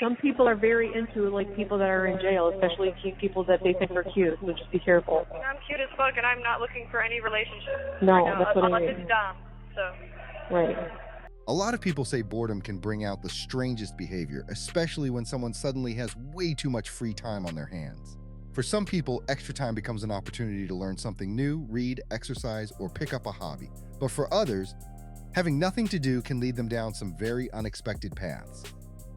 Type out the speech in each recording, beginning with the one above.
Some people are very into like people that are in jail, especially people that they think are cute. So just be careful. I'm cute as fuck, and I'm not looking for any relationship. No, right now, that's what I unless mean. it's dumb. So. Right. A lot of people say boredom can bring out the strangest behavior, especially when someone suddenly has way too much free time on their hands. For some people, extra time becomes an opportunity to learn something new, read, exercise, or pick up a hobby. But for others, having nothing to do can lead them down some very unexpected paths.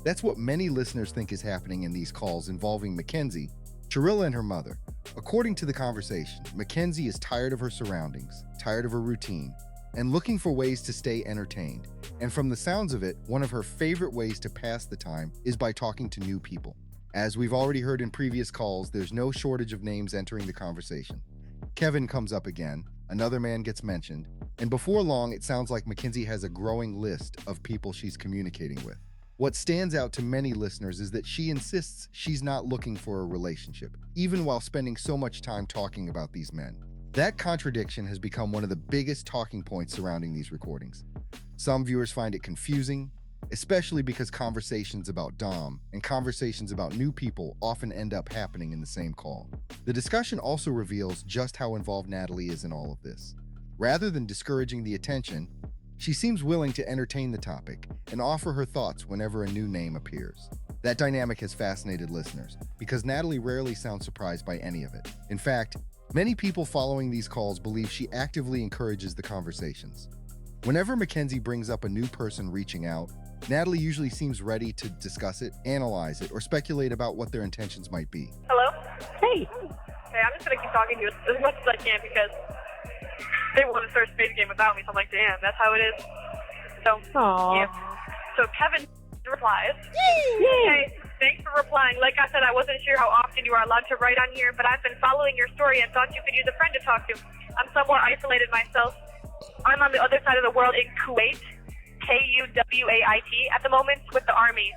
That's what many listeners think is happening in these calls involving Mackenzie, Shirilla, and her mother. According to the conversation, Mackenzie is tired of her surroundings, tired of her routine, and looking for ways to stay entertained. And from the sounds of it, one of her favorite ways to pass the time is by talking to new people. As we've already heard in previous calls, there's no shortage of names entering the conversation. Kevin comes up again, another man gets mentioned, and before long, it sounds like Mackenzie has a growing list of people she's communicating with. What stands out to many listeners is that she insists she's not looking for a relationship, even while spending so much time talking about these men. That contradiction has become one of the biggest talking points surrounding these recordings. Some viewers find it confusing, especially because conversations about Dom and conversations about new people often end up happening in the same call. The discussion also reveals just how involved Natalie is in all of this. Rather than discouraging the attention, she seems willing to entertain the topic and offer her thoughts whenever a new name appears. That dynamic has fascinated listeners because Natalie rarely sounds surprised by any of it. In fact, many people following these calls believe she actively encourages the conversations. Whenever Mackenzie brings up a new person reaching out, Natalie usually seems ready to discuss it, analyze it, or speculate about what their intentions might be. Hello? Hey. Hey, I'm just going to keep talking to you as much as I can because they want to start a space game without me, so I'm like, damn, that's how it is. So, Aww. yeah. So Kevin replies. Yay. Hey, thanks for replying. Like I said, I wasn't sure how often you are allowed to write on here, but I've been following your story and thought you could use a friend to talk to. I'm somewhat isolated myself. I'm on the other side of the world in Kuwait, Kuwait, at the moment with the Army.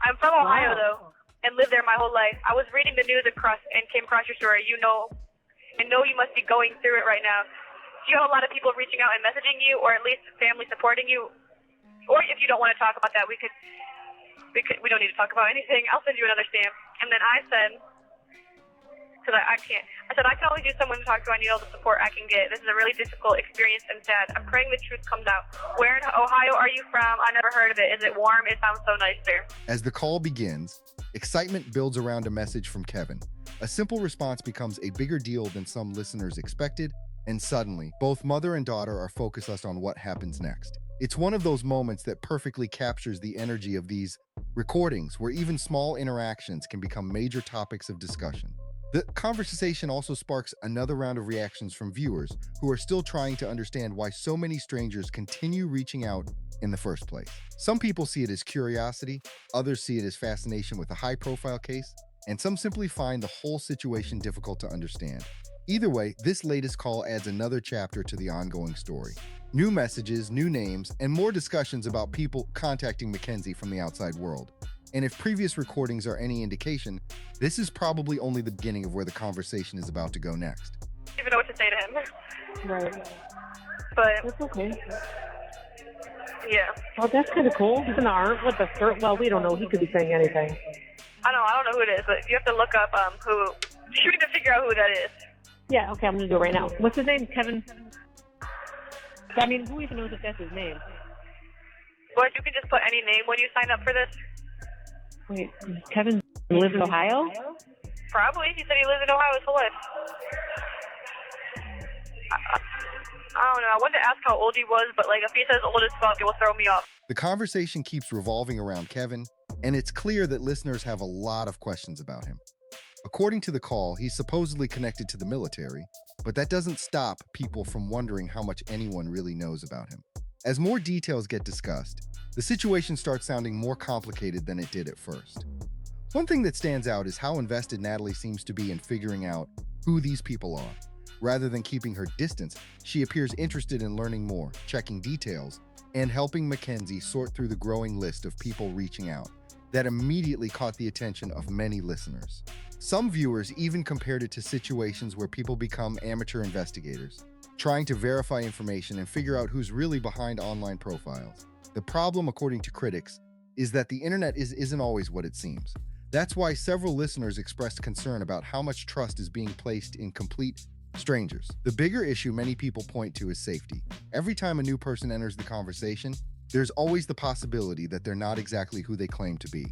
I'm from Ohio, though, and lived there my whole life. I was reading the news and came across your story. You know you must be going through it right now. Do you have a lot of people reaching out and messaging you, or at least family supporting you? Or if you don't want to talk about that, we don't need to talk about anything. I'll send you another stamp. And then I said, because I can't, I said, I can only do someone to talk to. I need all the support I can get. This is a really difficult experience and sad. I'm praying the truth comes out. Where in Ohio are you from? I never heard of it. Is it warm? It sounds so nice there. As the call begins, excitement builds around a message from Kevin. A simple response becomes a bigger deal than some listeners expected, and suddenly, both mother and daughter are focused on what happens next. It's one of those moments that perfectly captures the energy of these recordings, where even small interactions can become major topics of discussion. The conversation also sparks another round of reactions from viewers who are still trying to understand why so many strangers continue reaching out in the first place. Some people see it as curiosity, others see it as fascination with a high-profile case, and some simply find the whole situation difficult to understand. Either way, this latest call adds another chapter to the ongoing story. New messages, new names, and more discussions about people contacting Mackenzie from the outside world. And if previous recordings are any indication, this is probably only the beginning of where the conversation is about to go next. I don't even know what to say to him. Right. But, That's okay. yeah. Well, that's kind of cool. He's in the art with the skirt. Well, we don't know. He could be saying anything. I don't know who it is, but you have to look up who. You need to figure out who that is. Yeah, okay, I'm going to do it right now. What's his name? Kevin? I mean, who even knows if that's his name? But you can just put any name when you sign up for this. Wait, Kevin lives in Ohio? Probably. He said he lives in Ohio his whole life. I don't know. I wanted to ask how old he was, but like if he says old as fuck, it will throw me off. The conversation keeps revolving around Kevin, and it's clear that listeners have a lot of questions about him. According to the call, he's supposedly connected to the military, but that doesn't stop people from wondering how much anyone really knows about him. As more details get discussed, the situation starts sounding more complicated than it did at first. One thing that stands out is how invested Natalie seems to be in figuring out who these people are. Rather than keeping her distance, she appears interested in learning more, checking details, and helping Mackenzie sort through the growing list of people reaching out. That immediately caught the attention of many listeners. Some viewers even compared it to situations where people become amateur investigators, trying to verify information and figure out who's really behind online profiles. The problem, according to critics, is that the internet isn't always what it seems. That's why several listeners expressed concern about how much trust is being placed in complete strangers. The bigger issue many people point to is safety. Every time a new person enters the conversation, there's always the possibility that they're not exactly who they claim to be.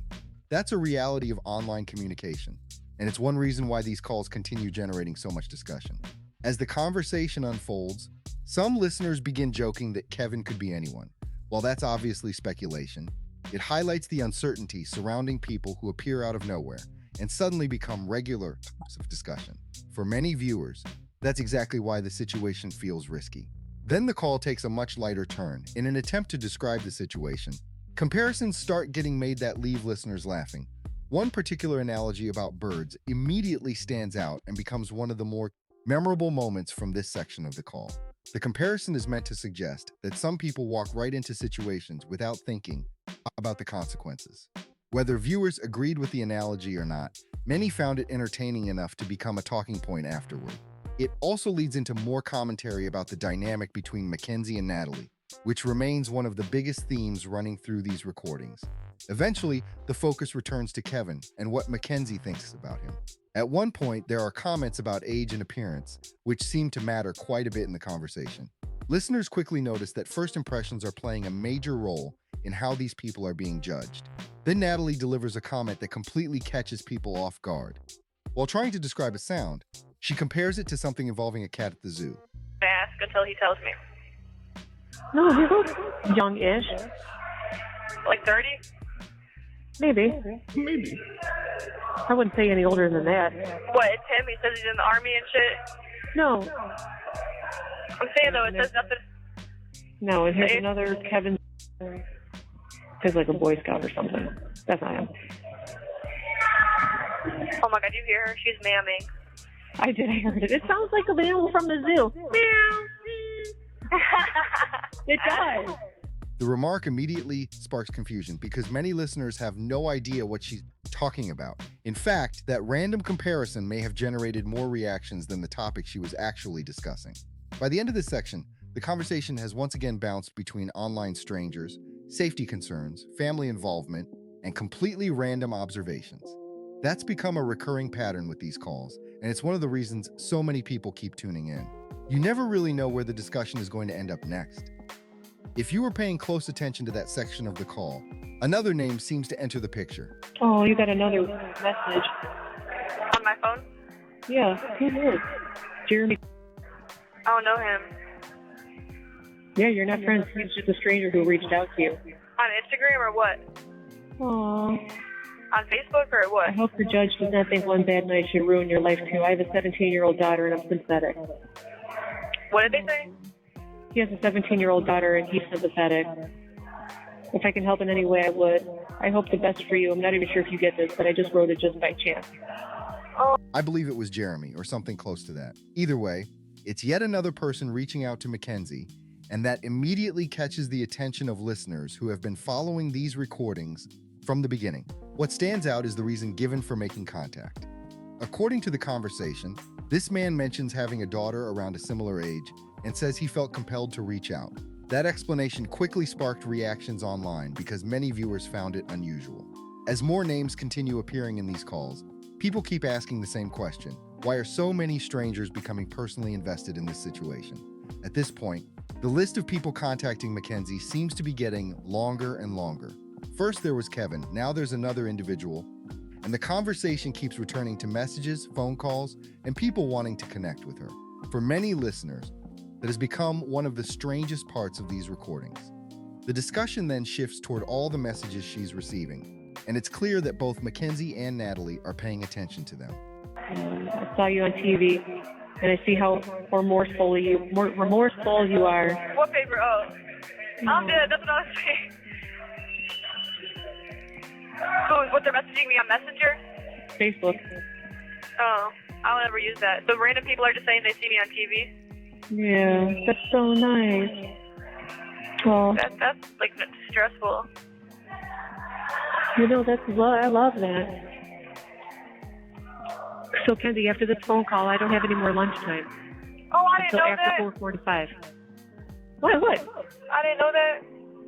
That's a reality of online communication, and it's one reason why these calls continue generating so much discussion. As the conversation unfolds, some listeners begin joking that Kevin could be anyone. While that's obviously speculation, it highlights the uncertainty surrounding people who appear out of nowhere and suddenly become regular topics of discussion. For many viewers, that's exactly why the situation feels risky. Then the call takes a much lighter turn. In an attempt to describe the situation, comparisons start getting made that leave listeners laughing. One particular analogy about birds immediately stands out and becomes one of the more memorable moments from this section of the call. The comparison is meant to suggest that some people walk right into situations without thinking about the consequences. Whether viewers agreed with the analogy or not, many found it entertaining enough to become a talking point afterward. It also leads into more commentary about the dynamic between Mackenzie and Natalie, which remains one of the biggest themes running through these recordings. Eventually, the focus returns to Kevin and what Mackenzie thinks about him. At one point, there are comments about age and appearance, which seem to matter quite a bit in the conversation. Listeners quickly notice that first impressions are playing a major role in how these people are being judged. Then Natalie delivers a comment that completely catches people off guard. While trying to describe a sound, she compares it to something involving a cat at the zoo. Ask until he tells me. No, he looks young-ish. Like 30? Maybe. I wouldn't say any older than that. What, it's him? He says he's in the army and shit? No. I'm saying, though, it says nothing. No, and here's another Kevin. He's like a Boy Scout or something. That's not him. Oh my god, you hear her? She's mamming. I heard it. It sounds like an animal from the zoo. Meow. It does. The remark immediately sparks confusion because many listeners have no idea what she's talking about. In fact, that random comparison may have generated more reactions than the topic she was actually discussing. By the end of this section, the conversation has once again bounced between online strangers, safety concerns, family involvement, and completely random observations. That's become a recurring pattern with these calls, and it's one of the reasons so many people keep tuning in. You never really know where the discussion is going to end up next. If you were paying close attention to that section of the call, another name seems to enter the picture. Oh, you got another message. On my phone? Yeah, who knows? Jeremy. I don't know him. Yeah, you're not friends. He's just a stranger who reached out to you. On Instagram or what? Aww. On Facebook or what? I hope the judge does not think one bad night should ruin your life too. I have a 17-year-old daughter and I'm sympathetic. What did they say? He has a 17-year-old daughter and he's sympathetic. If I can help in any way, I would. I hope the best for you. I'm not even sure if you get this, but I just wrote it just by chance. I believe it was Jeremy or something close to that. Either way, it's yet another person reaching out to Mackenzie, and that immediately catches the attention of listeners who have been following these recordings from the beginning. What stands out is the reason given for making contact. According to the conversation, this man mentions having a daughter around a similar age and says he felt compelled to reach out. That explanation quickly sparked reactions online because many viewers found it unusual. As more names continue appearing in these calls, people keep asking the same question: why are so many strangers becoming personally invested in this situation? At this point, the list of people contacting Mackenzie seems to be getting longer and longer. First there was Kevin, now there's another individual, and the conversation keeps returning to messages, phone calls, and people wanting to connect with her. For many listeners, that has become one of the strangest parts of these recordings. The discussion then shifts toward all the messages she's receiving, and it's clear that both Mackenzie and Natalie are paying attention to them. I saw you on TV, and I see how remorseful you are. What paper? Oh. I'm dead. That's what I was saying. So, what, they're messaging me on Messenger? Facebook. Oh, I'll never use that. So random people are just saying they see me on TV? Yeah, that's so nice. Well, That's like stressful. You know, I love that. So, Kenzie, after this phone call, I don't have any more lunchtime. Oh, I didn't know that. Until after 4:45. What? I didn't know that.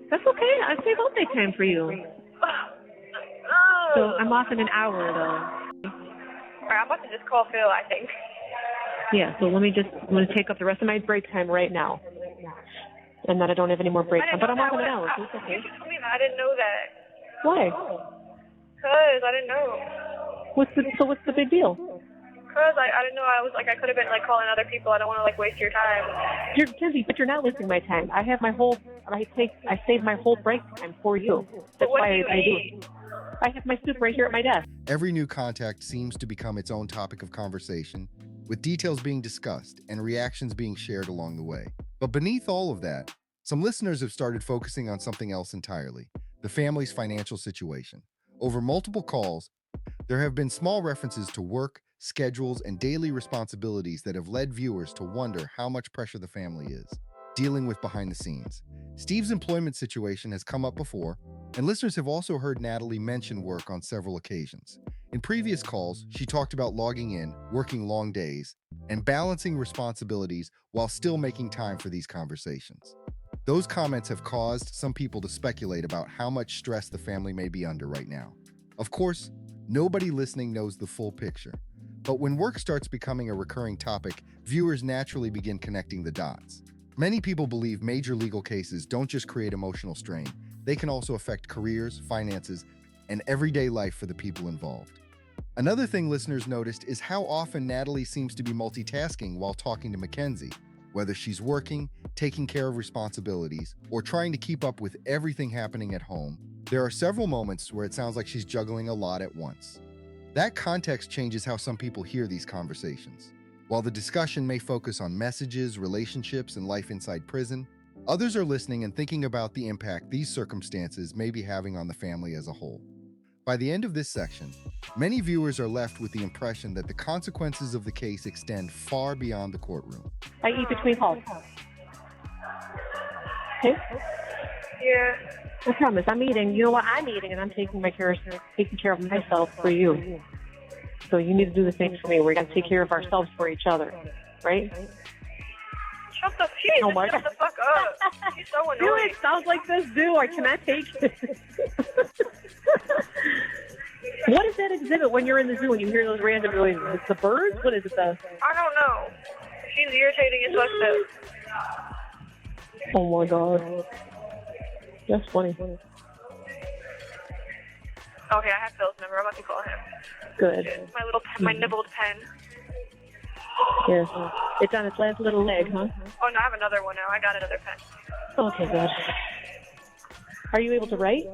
That's okay. I saved all day time for you. So I'm off in an hour, though. All right, I'm about to just call Phil, I think. Yeah, so I'm going to take up the rest of my break time right now. And then I don't have any more break time. But I'm off in an hour, so it's okay. You told me that. I didn't know that. Why? Because I didn't know. What's the big deal? Because I didn't know. I could have been, calling other people. I don't want to, waste your time. Kenzie, but you're not wasting my time. I save my whole break time for you. That's why I do it. I have my soup right here at my desk. Every new contact seems to become its own topic of conversation, with details being discussed and reactions being shared along the way. But beneath all of that, some listeners have started focusing on something else entirely: the family's financial situation. Over multiple calls, there have been small references to work, schedules, and daily responsibilities that have led viewers to wonder how much pressure the family is dealing with behind the scenes. Steve's employment situation has come up before, and listeners have also heard Natalie mention work on several occasions. In previous calls, she talked about logging in, working long days, and balancing responsibilities while still making time for these conversations. Those comments have caused some people to speculate about how much stress the family may be under right now. Of course, nobody listening knows the full picture, but when work starts becoming a recurring topic, viewers naturally begin connecting the dots. Many people believe major legal cases don't just create emotional strain, they can also affect careers, finances, and everyday life for the people involved. Another thing listeners noticed is how often Natalie seems to be multitasking while talking to Mackenzie, whether she's working, taking care of responsibilities, or trying to keep up with everything happening at home. There are several moments where it sounds like she's juggling a lot at once. That context changes how some people hear these conversations. While the discussion may focus on messages, relationships, and life inside prison, others are listening and thinking about the impact these circumstances may be having on the family as a whole. By the end of this section, many viewers are left with the impression that the consequences of the case extend far beyond the courtroom. I eat between calls. Okay? Yeah. I promise, I'm eating. You know what? I'm eating, and I'm taking care of myself for you. So you need to do the same for me. We're going to take care of ourselves for each other, right? Shut the fuck up. She's so annoying. Dude, it sounds like this, dude. I cannot take it. What is that exhibit when you're in the zoo and you hear those random noises? It's the birds? What is it, I don't know. She's irritating as fuck. Oh my god. That's funny. Okay, I have Phil's number. I'm about to call him. Good. My nibbled pen. Yes. It's on its last little leg, huh? Oh, no, I have another one now. I got another pen. Okay, good. Are you able to write?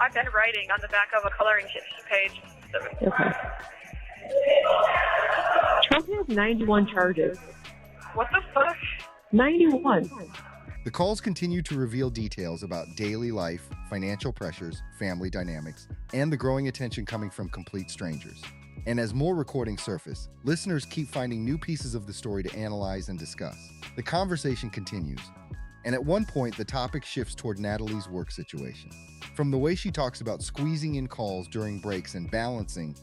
I've been writing on the back of a coloring page. Okay. Trump has 91 charges. What the fuck? 91. The calls continue to reveal details about daily life, financial pressures, family dynamics, and the growing attention coming from complete strangers. And as more recordings surface, listeners keep finding new pieces of the story to analyze and discuss. The conversation continues, and at one point the topic shifts toward Natalie's work situation. From the way she talks about squeezing in calls during breaks and balancing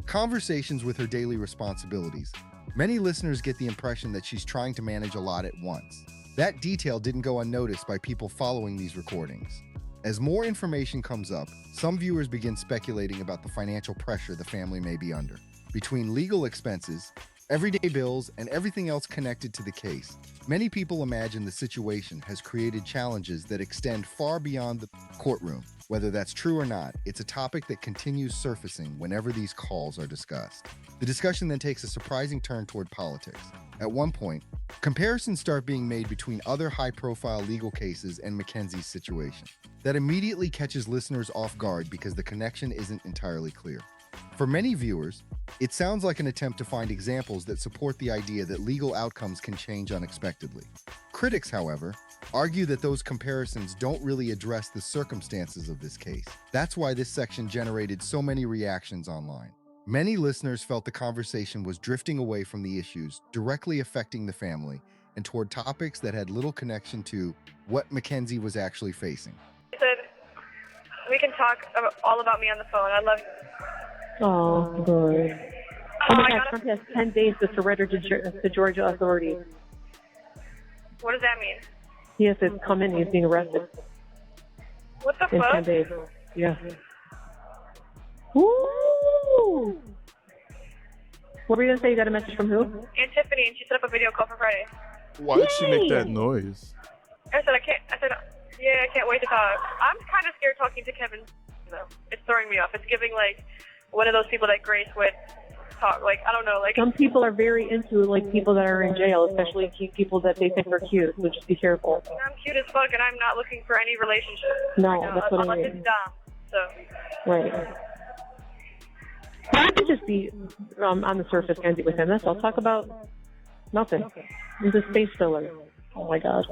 conversations with her daily responsibilities, many listeners get the impression that she's trying to manage a lot at once. That detail didn't go unnoticed by people following these recordings. As more information comes up, some viewers begin speculating about the financial pressure the family may be under. Between legal expenses, everyday bills, and everything else connected to the case, many people imagine the situation has created challenges that extend far beyond the courtroom. Whether that's true or not, it's a topic that continues surfacing whenever these calls are discussed. The discussion then takes a surprising turn toward politics. At one point, comparisons start being made between other high-profile legal cases and Mackenzie's situation. That immediately catches listeners off guard because the connection isn't entirely clear. For many viewers, it sounds like an attempt to find examples that support the idea that legal outcomes can change unexpectedly. Critics, however, argue that those comparisons don't really address the circumstances of this case. That's why this section generated so many reactions online. Many listeners felt the conversation was drifting away from the issues directly affecting the family and toward topics that had little connection to what Mackenzie was actually facing. He said, we can talk all about me on the phone. I love you. Oh, good. Oh my God, Trump has 10 days to surrender to Georgia authorities. What does that mean? He has to come in. He's being arrested. What the in fuck? 10 days. Yeah. Woo! What were you going to say? You got a message from who? And Tiffany, and she set up a video call for Friday. Why did she make that noise? I said, yeah, I can't wait to talk. I'm kind of scared talking to Kevin, though. It's throwing me off. It's giving, like, one of those people that Grace would talk. Like, I don't know, like... Some people are very into, like, people that are in jail, especially people that they think are cute, so just be careful. I'm cute as fuck, and I'm not looking for any relationship. No, right that's what I unless mean. it's dumb, so... Right. I could just be on the surface, Kenzie, with him. That's all. Talk about nothing. He's a space filler. Oh, my God.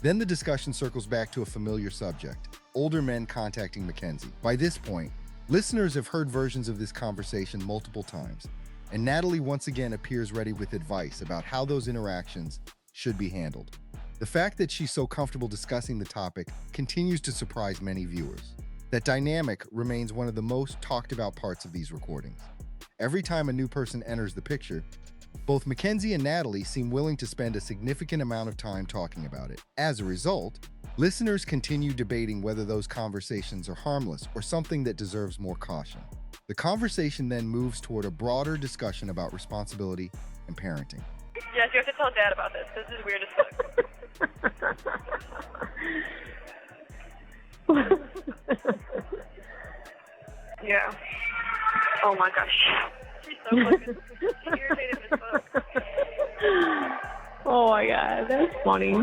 Then the discussion circles back to a familiar subject, older men contacting Mackenzie. By this point, listeners have heard versions of this conversation multiple times, and Natalie once again appears ready with advice about how those interactions should be handled. The fact that she's so comfortable discussing the topic continues to surprise many viewers. That dynamic remains one of the most talked about parts of these recordings. Every time a new person enters the picture, both Mackenzie and Natalie seem willing to spend a significant amount of time talking about it. As a result, listeners continue debating whether those conversations are harmless or something that deserves more caution. The conversation then moves toward a broader discussion about responsibility and parenting. Yes, you have to tell Dad about this. This is weird as fuck. Yeah. Oh my gosh. She's so fucking irritated as fuck. Oh, my God. That's funny.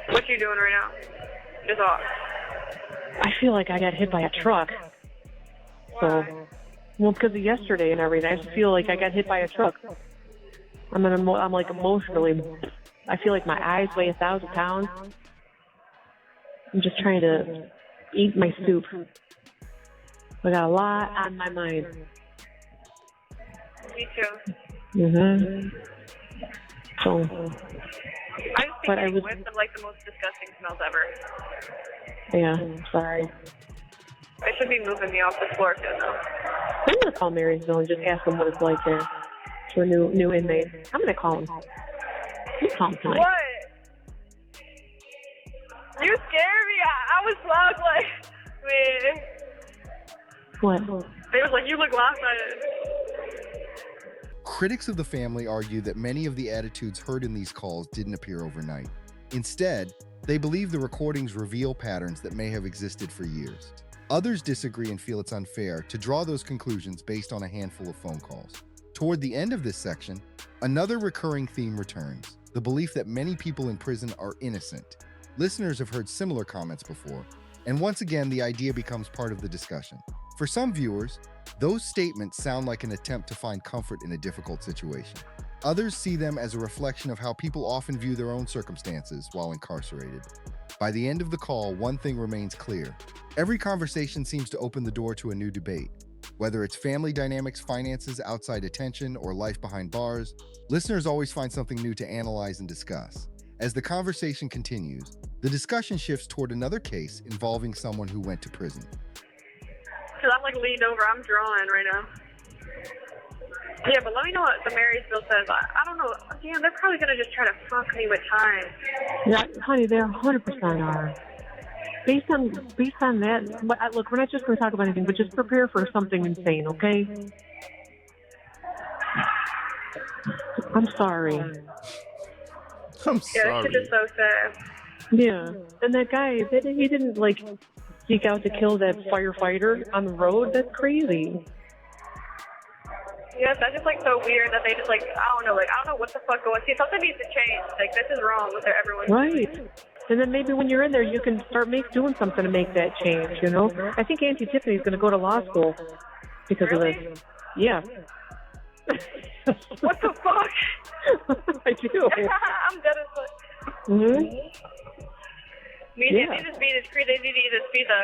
What you doing right now? Just off. I feel like I got hit by a truck. So, well, because of yesterday and everything, I just feel like I got hit by a truck. I'm like emotionally. I feel like my eyes weigh 1,000 pounds. I'm just trying to eat my soup. I got a lot on my mind. Me too. So, I just but I think was, whiffed of like the most disgusting smells ever. yeah, sorry. I should be moving me off the floor too, though. I'm gonna call Marysville and just ask them what it's like there for new inmates. I'm gonna call them. You call them tonight. What? You scared me. I was locked like, man. What? They was like, you look lopsided. Critics of the family argue that many of the attitudes heard in these calls didn't appear overnight. Instead, they believe the recordings reveal patterns that may have existed for years. Others disagree and feel it's unfair to draw those conclusions based on a handful of phone calls. Toward the end of this section, another recurring theme returns, the belief that many people in prison are innocent. Listeners have heard similar comments before, and once again the idea becomes part of the discussion. For some viewers, those statements sound like an attempt to find comfort in a difficult situation. Others see them as a reflection of how people often view their own circumstances while incarcerated. By the end of the call, one thing remains clear. Every conversation seems to open the door to a new debate. Whether it's family dynamics, finances, outside attention, or life behind bars, listeners always find something new to analyze and discuss. As the conversation continues, the discussion shifts toward another case involving someone who went to prison. Because I'm like leaned over. I'm drawing right now. Yeah, but let me know what the Marysville says. I don't know. Damn, they're probably going to just try to fuck me with time. Yeah, honey, they 100% are. Based on that, but look, we're not just going to talk about anything, but just prepare for something insane, okay? I'm sorry. I'm Yeah, sorry. this shit is so sad. Yeah, and that guy, he didn't like seek out to kill that firefighter on the road. That's crazy. Yes, that's just like so weird that they just like, I don't know what the fuck going on. See, something needs to change. Like, this is wrong with everyone. Right. And then maybe when you're in there, you can start doing something to make that change, you know? I think Auntie Tiffany's going to go to law school because of this. Yeah. What the fuck? I do. I'm dead as fuck. Mm-hmm. They need to eat this pizza.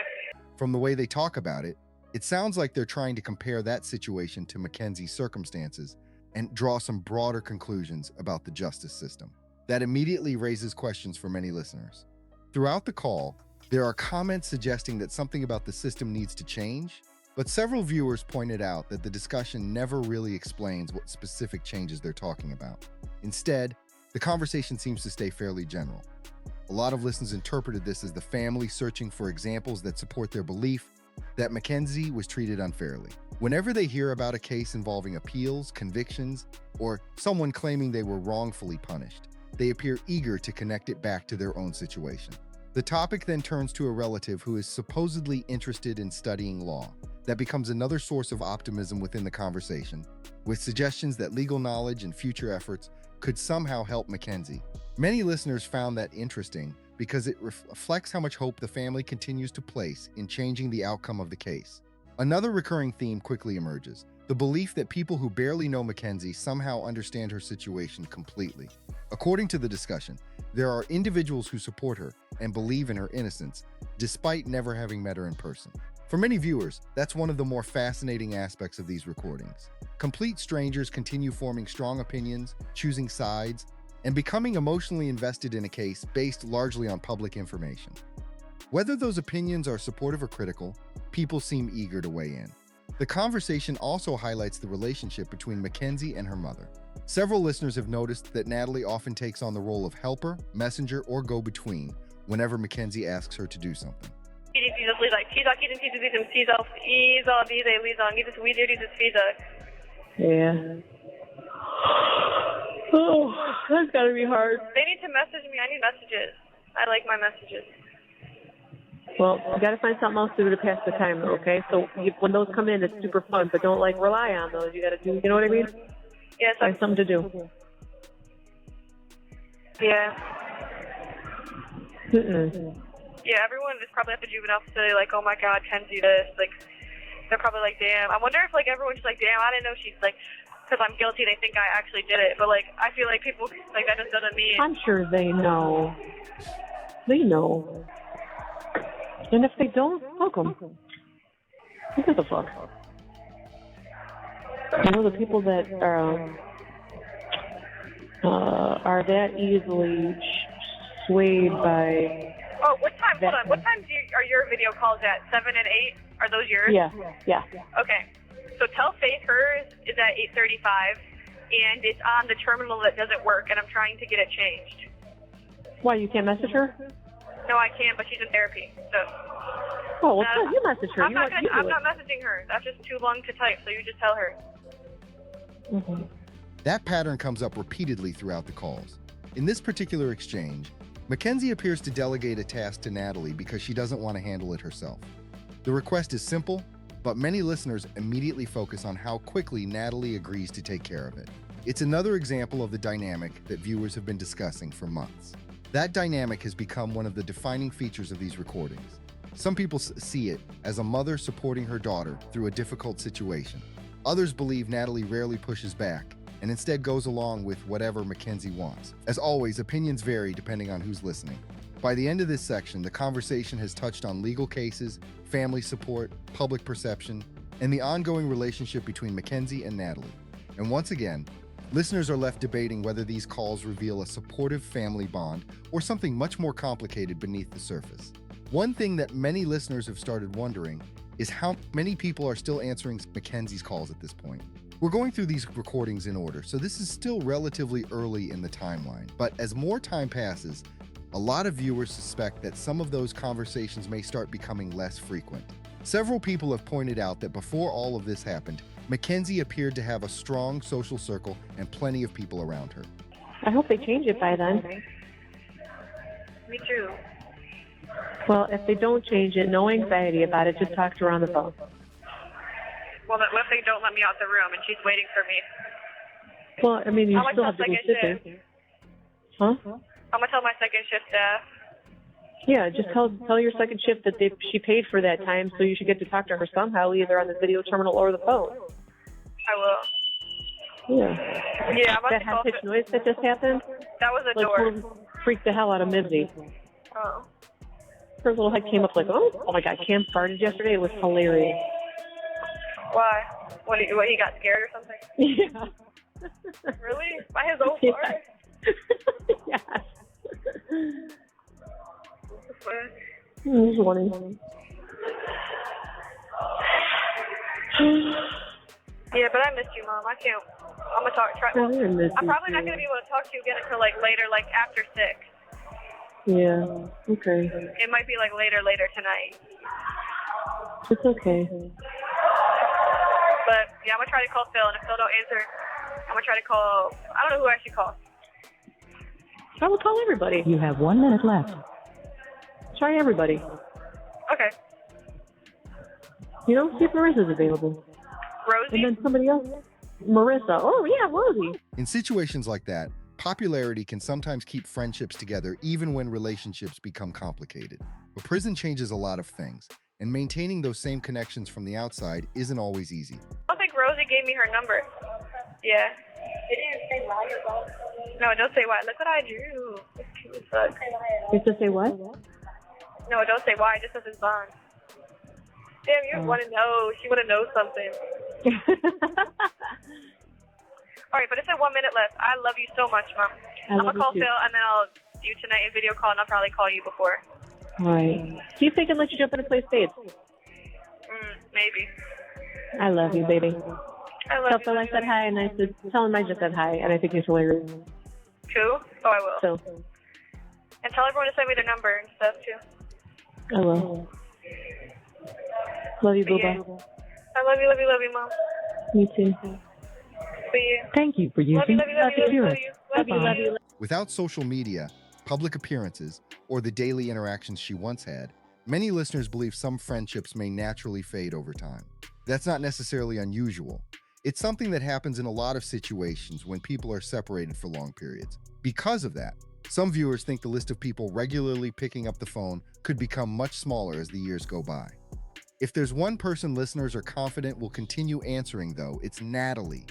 From the way they talk about it, it sounds like they're trying to compare that situation to Mackenzie's circumstances and draw some broader conclusions about the justice system. That immediately raises questions for many listeners. Throughout the call, there are comments suggesting that something about the system needs to change, but several viewers pointed out that the discussion never really explains what specific changes they're talking about. Instead, the conversation seems to stay fairly general. A lot of listeners interpreted this as the family searching for examples that support their belief that Mackenzie was treated unfairly. Whenever they hear about a case involving appeals, convictions, or someone claiming they were wrongfully punished, they appear eager to connect it back to their own situation. The topic then turns to a relative who is supposedly interested in studying law. That becomes another source of optimism within the conversation, with suggestions that legal knowledge and future efforts could somehow help Mackenzie. Many listeners found that interesting because it reflects how much hope the family continues to place in changing the outcome of the case. Another recurring theme quickly emerges: the belief that people who barely know Mackenzie somehow understand her situation completely. According to the discussion, there are individuals who support her and believe in her innocence, despite never having met her in person. For many viewers, that's one of the more fascinating aspects of these recordings. Complete strangers continue forming strong opinions, choosing sides, and becoming emotionally invested in a case based largely on public information. Whether those opinions are supportive or critical, people seem eager to weigh in. The conversation also highlights the relationship between Mackenzie and her mother. Several listeners have noticed that Natalie often takes on the role of helper, messenger, or go-between whenever Mackenzie asks her to do something. Yeah. Oh, that's gotta be hard. They need to message me. I need messages. I like my messages. Well, you gotta find something else to do to pass the time, though, okay? So when those come in, it's super fun, but don't, rely on those. You gotta do, you know what I mean? Yes. Find something to do. Yeah. Mm-mm. Yeah, everyone is probably at the juvenile facility like, oh my God, Kenzie this. Like, they're probably like, damn. I wonder if, everyone's just like, damn, I didn't know she's, because I'm guilty, they think I actually did it. But, I feel like people, that just doesn't mean. I'm sure they know. They know. And if they don't, fuck them. Who gives a fuck? You know, the people that are that easily swayed by... Oh, what time? Hold on. What time are your video calls at? 7 and 8? Are those yours? Yeah. Okay. So tell Faith hers is at 8:35, and it's on the terminal that doesn't work, and I'm trying to get it changed. Why, you can't message her? No, I can, but she's in therapy. So. Oh, well, you message her. I'm not messaging her. That's just too long to type, so you just tell her. Mm-hmm. That pattern comes up repeatedly throughout the calls. In this particular exchange, Mackenzie appears to delegate a task to Natalie because she doesn't want to handle it herself. The request is simple, but many listeners immediately focus on how quickly Natalie agrees to take care of it. It's another example of the dynamic that viewers have been discussing for months. That dynamic has become one of the defining features of these recordings. Some people see it as a mother supporting her daughter through a difficult situation. Others believe Natalie rarely pushes back and instead goes along with whatever Mackenzie wants. As always, opinions vary depending on who's listening. By the end of this section, the conversation has touched on legal cases, family support, public perception, and the ongoing relationship between Mackenzie and Natalie. And once again, listeners are left debating whether these calls reveal a supportive family bond or something much more complicated beneath the surface. One thing that many listeners have started wondering is how many people are still answering Mackenzie's calls at this point. We're going through these recordings in order, so this is still relatively early in the timeline. But as more time passes, a lot of viewers suspect that some of those conversations may start becoming less frequent. Several people have pointed out that before all of this happened, Mackenzie appeared to have a strong social circle and plenty of people around her. I hope they change it by then. Me too. Well, if they don't change it, no anxiety about it. Just talk to her on the phone. Well, what if they don't let me out the room and she's waiting for me? Well, I mean, you How much still have to go sit there. Huh? I'm going to tell my second shift staff. Yeah, just tell your second shift that she paid for that time, so you should get to talk to her somehow, either on the video terminal or the phone. I will. Yeah. Yeah, I'm about that to call. high-pitched noise that just happened? That was a door. Freaked the hell out of Mizzy. Oh. Her little head came up like, oh my God, Cam farted yesterday. It was hilarious. Why? What, he got scared or something? Yeah. Really? By his own fart? Yes. What? Warning. Yeah, but I missed you, Mom. I can't. I'm gonna try. Well, I'm probably not gonna be able to talk to you again until later, after 6. Yeah. Okay. It might be like later tonight. It's okay. But yeah, I'm gonna try to call Phil, and if Phil don't answer, I'm gonna try to call. I don't know who I should call. I will call everybody. You have 1 minute left. Try everybody. Okay. You know, see if Marissa's available. Rosie. And then somebody else. Marissa. Oh, yeah, Rosie. In situations like that, popularity can sometimes keep friendships together even when relationships become complicated. But prison changes a lot of things, and maintaining those same connections from the outside isn't always easy. I don't think Rosie gave me her number. Yeah. It didn't say why you're wrong. No, don't say why. Look what I drew. It's cute as fuck. You have to say what? No, don't say why. It just says it's Bond. Damn, you want to know. She want to know something. All right, but it's 1 minute left. I love you so much, Mom. I'm going to call Phil, and then I'll see you tonight in video call, and I'll probably call you before. All right. See if they can let you jump in and play spades. Maybe. I love you, baby. I love Tell you. Phil I said hi, and I said, tell him I just said hi, and I think he's hilarious. Cool? Oh, I will. So, And tell everyone to send me their number and stuff, too. I will. Love you, Booba. I love you, Mom. Me too. See you. Thank you for Love using you, love you, love you, love Discourse. you, love you. Love you. Without social media, public appearances, or the daily interactions she once had, many listeners believe some friendships may naturally fade over time. That's not necessarily unusual. It's something that happens in a lot of situations when people are separated for long periods. Because of that, some viewers think the list of people regularly picking up the phone could become much smaller as the years go by. If there's one person listeners are confident will continue answering, though, it's Natalie.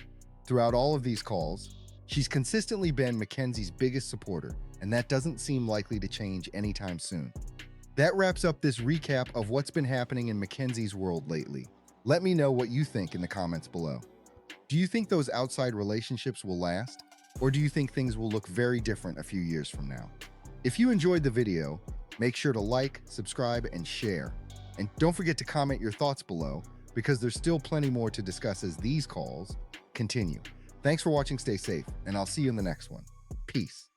Throughout all of these calls, she's consistently been Mackenzie's biggest supporter, and that doesn't seem likely to change anytime soon. That wraps up this recap of what's been happening in Mackenzie's world lately. Let me know what you think in the comments below. Do you think those outside relationships will last? Or do you think things will look very different a few years from now? If you enjoyed the video, make sure to like, subscribe, and share. And don't forget to comment your thoughts below, because there's still plenty more to discuss as these calls continue. Thanks for watching, stay safe, and I'll see you in the next one. Peace.